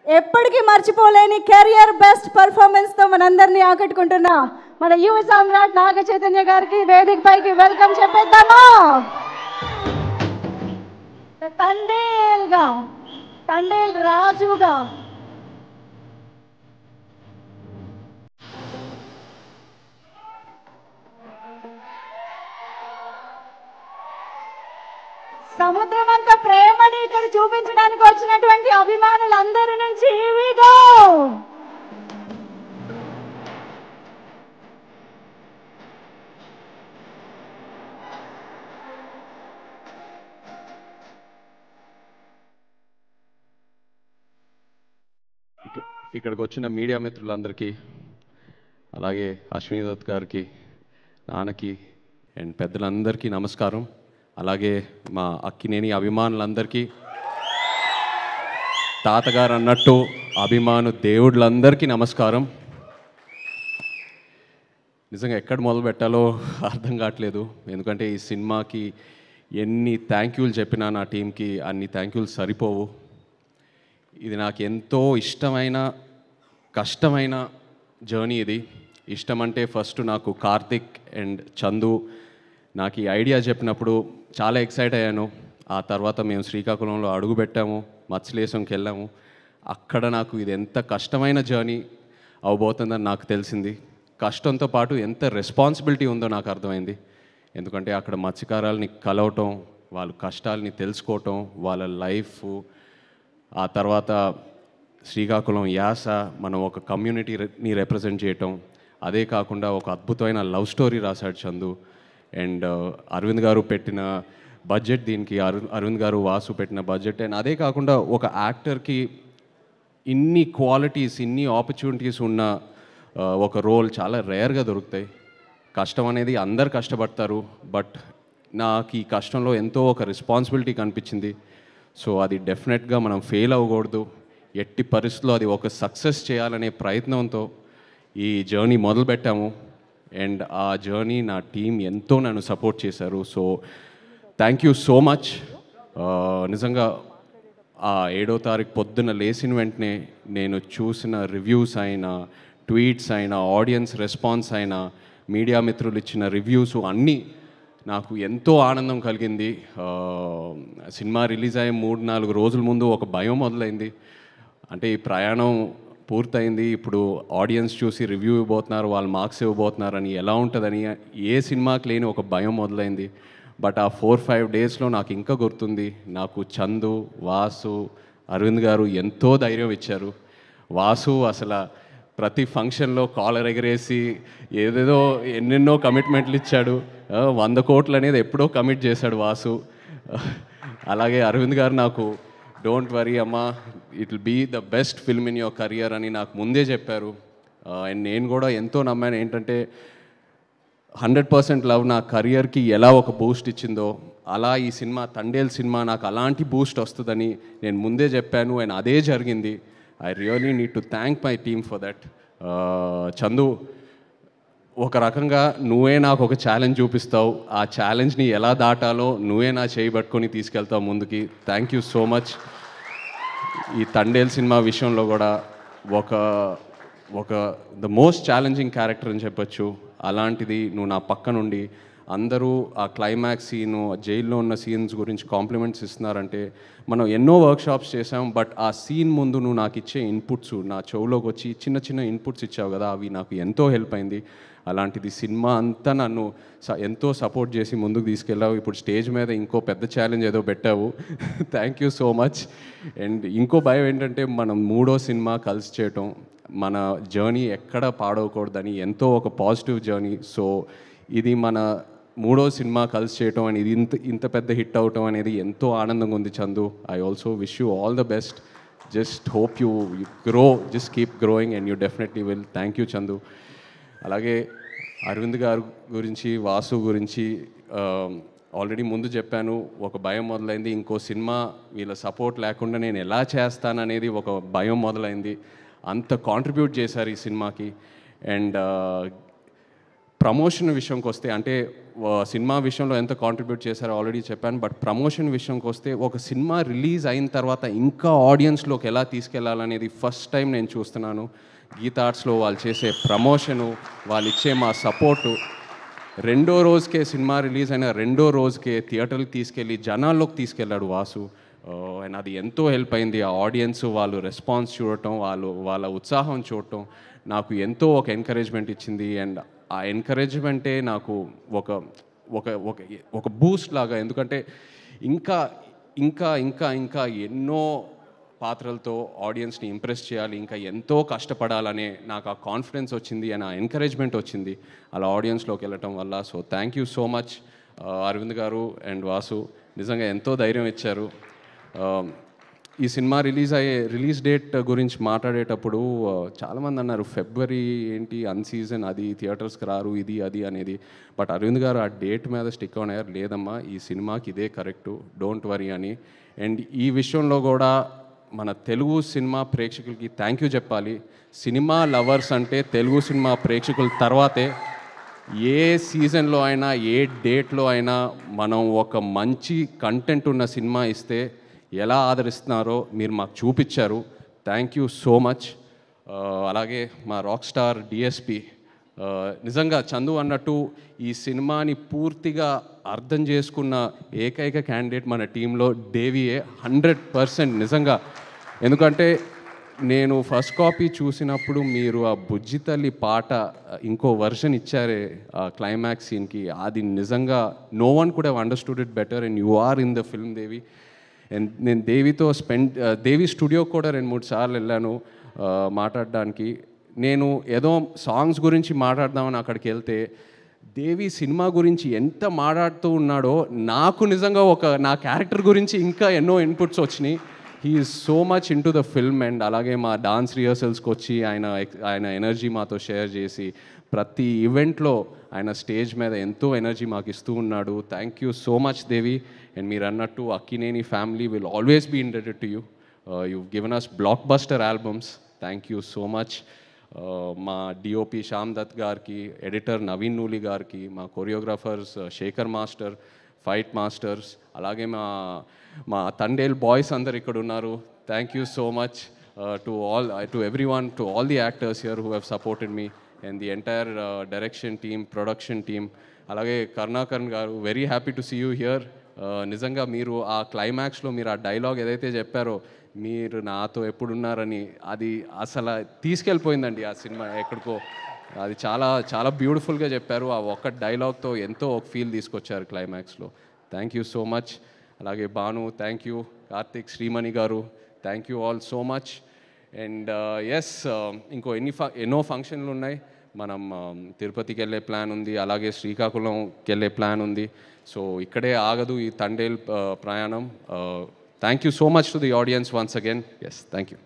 ఎప్పటికీ మర్చిపోలేని career best పర్ఫార్మెన్స్తో మనందరినీ ఆకట్టుకుంటున్న మన యువ సామ్రాట్ నాగ చైతన్య గారికి వేదిక పైకి వెల్కమ్ చెప్పేద్దామా. తండేల్ రాజుగా సముద్రం అంత ప్రేమని ఇక్కడ చూపించడానికి వచ్చినటువంటి అభిమానులందరి నుంచి ఇవిగో ఇక్కడికి వచ్చిన మీడియా మిత్రులందరికీ, అలాగే అశ్విని దత్ గారికి, నాన్నకి అండ్ పెద్దలందరికీ నమస్కారం. అలాగే మా అక్కినేని అభిమానులందరికీ, తాతగారు అన్నట్టు అభిమాను దేవుళ్ళందరికీ నమస్కారం. నిజంగా ఎక్కడ మొదలు పెట్టాలో అర్థం కావట్లేదు, ఎందుకంటే ఈ సినిమాకి ఎన్ని థ్యాంక్ యూలు చెప్పినా నా టీంకి అన్ని థ్యాంక్ యూలు సరిపోవు. ఇది నాకు ఎంతో ఇష్టమైన కష్టమైన జర్నీ. ఇది ఇష్టం అంటే ఫస్ట్ నాకు కార్తిక్ అండ్ చందు నాకు ఈ ఐడియా చెప్పినప్పుడు చాలా ఎక్సైట్ అయ్యాను. ఆ తర్వాత మేము శ్రీకాకుళంలో అడుగు పెట్టాము, మత్స్యలేశంకి వెళ్ళాము. అక్కడ నాకు ఇది ఎంత కష్టమైన జర్నీ అవబోతుందని నాకు తెలిసింది. కష్టంతో పాటు ఎంత రెస్పాన్సిబిలిటీ ఉందో నాకు అర్థమైంది. ఎందుకంటే అక్కడ మత్స్యకారులని కలవటం, వాళ్ళ కష్టాలని తెలుసుకోవటం, వాళ్ళ లైఫ్, ఆ తర్వాత శ్రీకాకుళం యాస, మనం ఒక కమ్యూనిటీని రిప్రజెంట్ చేయటం, అదే కాకుండా ఒక అద్భుతమైన లవ్ స్టోరీ రాశాడు చందు. అండ్ అరవింద్ గారు పెట్టిన బడ్జెట్ దీనికి, అరవింద్ గారు వాసు పెట్టిన బడ్జెట్. అండ్ అదే కాకుండా ఒక యాక్టర్కి ఇన్ని క్వాలిటీస్, ఇన్ని ఆపర్చునిటీస్ ఉన్న ఒక రోల్ చాలా రేర్గా దొరుకుతాయి. కష్టం అనేది అందరు కష్టపడతారు, బట్ నాకు ఈ కష్టంలో ఎంతో ఒక రెస్పాన్సిబిలిటీ కనిపించింది. సో అది డెఫినెట్గా మనం ఫెయిల్ అవ్వకూడదు, ఎట్టి పరిస్థితుల్లో అది ఒక సక్సెస్ చేయాలనే ప్రయత్నంతో ఈ జర్నీ మొదలుపెట్టాము. అండ్ ఆ జర్నీ నా టీం ఎంతో నన్ను సపోర్ట్ చేశారు. So thank you so much. నిజంగా ఆ 7వ తారీఖు పొద్దున్న లేచిన వెంటనే నేను చూసిన రివ్యూస్ అయినా, ట్వీట్స్ అయినా, ఆడియన్స్ రెస్పాన్స్ అయినా, మీడియా మిత్రులు ఇచ్చిన రివ్యూస్ అన్నీ నాకు ఎంతో ఆనందం కలిగింది. సినిమా రిలీజ్ అయ్యే 3-4 రోజుల ముందు ఒక భయం మొదలైంది. అంటే ఈ ప్రయాణం పూర్తయింది, ఇప్పుడు ఆడియన్స్ చూసి రివ్యూ ఇవ్వబోతున్నారు, వాళ్ళు మార్క్స్ ఇవ్వబోతున్నారని, ఎలా ఉంటుందని ఏ సినిమాకి లేని ఒక భయం మొదలైంది. బట్ ఆ 4-5 డేస్లో నాకు ఇంకా గుర్తుంది, నాకు చందు, వాసు, అరవింద్ గారు ఎంతో ధైర్యం ఇచ్చారు. వాసు అసలు ప్రతి ఫంక్షన్లో కాలర్ ఎగరేసి ఏదేదో ఎన్నెన్నో కమిట్మెంట్లు ఇచ్చాడు. 100 కోట్లు అనేది ఎప్పుడో కమిట్ చేశాడు వాసు. అలాగే అరవింద్ గారు నాకు డోంట్ వరీ అమ్మా, it will be the best film in your career అని నాకు ముందే చెప్పారు. అండ్ నేను కూడా ఎంతో నమ్మాను. ఏంటంటే 100% లవ్ నా కెరియర్కి ఎలా ఒక బూస్ట్ ఇచ్చిందో, అలా ఈ సినిమా తండేల్ సినిమా నాకు అలాంటి బూస్ట్ వస్తుందని నేను ముందే చెప్పాను. అండ్ అదే జరిగింది. I really need to thank my team for that. Chandu, ఒక రకంగా నువ్వే నాకు ఒక ఛాలెంజ్ చూపిస్తావు, ఆ ఛాలెంజ్ని ఎలా దాటాలో నువ్వే నా చేయి పట్టుకొని తీసుకెళ్తావు ముందుకి. Thank you so much. ఈ తండేల్ సినిమా విషయంలో కూడా ఒక ద మోస్ట్ ఛాలెంజింగ్ క్యారెక్టర్ అని చెప్పొచ్చు. అలాంటిది నువ్వు నా పక్క నుండి అందరూ ఆ క్లైమాక్స్ సీను, జైల్లో ఉన్న సీన్స్ గురించి కాంప్లిమెంట్స్ ఇస్తున్నారంటే, మనం ఎన్నో వర్క్షాప్స్ చేసాం, బట్ ఆ సీన్ ముందు నువ్వు నాకు ఇచ్చే ఇన్పుట్స్, నా చెవులోకి వచ్చి చిన్న చిన్న ఇన్పుట్స్ ఇచ్చావు కదా, అవి నాకు ఎంతో హెల్ప్ అయింది. అలాంటిది సినిమా అంతా నన్ను ఎంతో సపోర్ట్ చేసి ముందుకు తీసుకెళ్ళావు. ఇప్పుడు స్టేజ్ మీద ఇంకో పెద్ద ఛాలెంజ్ ఏదో పెట్టావు. Thank you so much. And ఇంకో భయం ఏంటంటే, మనం 3వ సినిమా కలిసి చేయటం, మన జర్నీ ఎక్కడ పాడవకూడదని, ఎంతో ఒక పాజిటివ్ జర్నీ. సో ఇది మన 3వ సినిమా కలిసి చేయటం అని, ఇది ఇంత పెద్ద హిట్ అవటం అనేది ఎంతో ఆనందంగా ఉంది Chandu. I also wish you all the best. Just hope you grow, just keep growing and you definitely will. Thank you Chandu. అలాగే అరవింద్ గారు గురించి, వాసు గురించి ఆల్రెడీ ముందు చెప్పాను. ఒక భయం మొదలైంది, ఇంకో సినిమా వీళ్ళ సపోర్ట్ లేకుండా నేను ఎలా చేస్తాననేది ఒక భయం మొదలైంది. అంత కాంట్రిబ్యూట్ చేశారు ఈ సినిమాకి. అండ్ ప్రమోషన్ విషయంకి వస్తే అంటే సినిమా విషయంలో ఎంత కాంట్రిబ్యూట్ చేశారో ఆల్రెడీ చెప్పాను. బట్ ప్రమోషన్ విషయంకి వస్తే ఒక సినిమా రిలీజ్ అయిన తర్వాత ఇంకా ఆడియన్స్లోకి ఎలా తీసుకెళ్లాలనేది ఫస్ట్ టైం నేను చూస్తున్నాను. గీతా ఆర్ట్స్లో వాళ్ళు చేసే ప్రమోషను, వాళ్ళు ఇచ్చే మా సపోర్టు, రెండో రోజుకే సినిమా రిలీజ్ అయిన రెండో రోజుకే థియేటర్కి తీసుకెళ్ళి జనాల్లోకి తీసుకెళ్ళాడు వాసు. అండ్ అది ఎంతో హెల్ప్ అయింది. ఆ ఆడియన్స్ వాళ్ళు రెస్పాన్స్ చూడటం, వాళ్ళ ఉత్సాహం చూడటం నాకు ఎంతో ఒక ఎంకరేజ్మెంట్ ఇచ్చింది. అండ్ ఆ ఎంకరేజ్మెంటే నాకు ఒక ఒక ఒక ఒక బూస్ట్ లాగా. ఎందుకంటే ఇంకా ఇంకా ఇంకా ఇంకా ఎన్నో పాత్రలతో ఆడియన్స్ని ఇంప్రెస్ చేయాలి, ఇంకా ఎంతో కష్టపడాలనే నాకు ఆ కాన్ఫిడెన్స్ వచ్చింది అండ్ ఆ ఎంకరేజ్మెంట్ వచ్చింది అలా ఆడియన్స్లోకి వెళ్ళటం వల్ల. So thank you so much Arvind garu and Vasu, నిజంగా ఎంతో ధైర్యం ఇచ్చారు. ఈ సినిమా రిలీజ్ డేట్ గురించి మాట్లాడేటప్పుడు చాలామంది అన్నారు ఫిబ్రవరి ఏంటి అన్సీజన్, అది థియేటర్స్కి రారు, ఇది అది అనేది. బట్ అరవింద్ గారు ఆ డేట్ మీద స్టిక్ ఆన్ అయ్యారు, లేదమ్మా ఈ సినిమాకి ఇదే కరెక్టు, డోంట్ వరీ అని. అండ్ ఈ విషయంలో కూడా మన తెలుగు సినిమా ప్రేక్షకులకి థ్యాంక్ యూ చెప్పాలి. సినిమా లవర్స్ అంటే తెలుగు సినిమా ప్రేక్షకుల తర్వాతే. ఏ సీజన్లో అయినా ఏ డేట్లో అయినా మనం ఒక మంచి కంటెంట్ ఉన్న సినిమా ఇస్తే ఎలా ఆదరిస్తున్నారో మీరు మాకు చూపించారు. Thank you so much. అలాగే మా రాక్ స్టార్ డిఎస్పి, నిజంగా చందు అన్నట్టు ఈ సినిమాని పూర్తిగా అర్థం చేసుకున్న ఏకైక క్యాండిడేట్ మన టీంలో దేవియే, 100% నిజంగా. ఎందుకంటే నేను ఫస్ట్ కాపీ చూసినప్పుడు మీరు ఆ బుజ్జి తల్లి పాట ఇంకో వర్షన్ ఇచ్చారే ఆ క్లైమాక్స్ సీన్కి, అది నిజంగా no one could have understood it better and you are in the film Devi. And నేను దేవితో దేవి స్టూడియోకి కూడా 2-3 సార్లు వెళ్ళాను మాట్లాడడానికి. నేను ఏదో సాంగ్స్ గురించి మాట్లాడదామని అక్కడికి వెళ్తే దేవి సినిమా గురించి ఎంత మాట్లాడుతూ ఉన్నాడో నాకు నిజంగా నా క్యారెక్టర్ గురించి ఇంకా ఎన్నో ఇన్పుట్స్ వచ్చినాయి. He is so much in to the film. And అలాగే మా డాన్స్ రిహర్సల్స్కి వచ్చి ఆయన ఎనర్జీ మాతో షేర్ చేసి ప్రతి ఈవెంట్లో ఆయన స్టేజ్ మీద ఎంతో ఎనర్జీ మాకు ఇస్తూ ఉన్నాడు. Thank you so much Devi. And మీరు అన్నట్టు Akkineni family will always be indebted to you. You given us blockbuster albums. Thank you so much. మా డిఓపి శ్యామ్ దత్ గారికి, ఎడిటర్ నవీన్ నూలి గారికి, మా choreographers Shekhar master, fight masters, అలాగే మా తండేల్ బాయ్స్ అందరు ఇక్కడ ఉన్నారు. Thank you so much to everyone, to all the actors here who have supported me and the entire direction team, production team. అలాగే Karunakaran garu, very happy to see you here. నిజంగా మీరు ఆ క్లైమాక్స్లో మీరు ఆ డైలాగ్ ఏదైతే చెప్పారో, మీరు నాతో ఎప్పుడున్నారని, అది అసలు తీసుకెళ్ళిపోయిందండి ఆ సినిమా ఎక్కడికో. అది చాలా చాలా బ్యూటిఫుల్గా చెప్పారు. ఆ ఒక్క డైలాగ్తో ఎంతో ఒక ఫీల్ తీసుకొచ్చారు క్లైమాక్స్లో. Thank you so much. అలాగే Bhanu, thank you. Karthik, Srimani garu, thank you all so much. And yes, ఇంకో ఎన్నో ఫంక్షన్లు ఉన్నాయి. మనం తిరుపతికి వెళ్ళే ప్లాన్ ఉంది, అలాగే శ్రీకాకుళంకి వెళ్ళే ప్లాన్ ఉంది. సో ఇక్కడే ఆగదు ఈ తండేల్ ప్రయాణం. Thank you so much to the audience once again. Yes, thank you.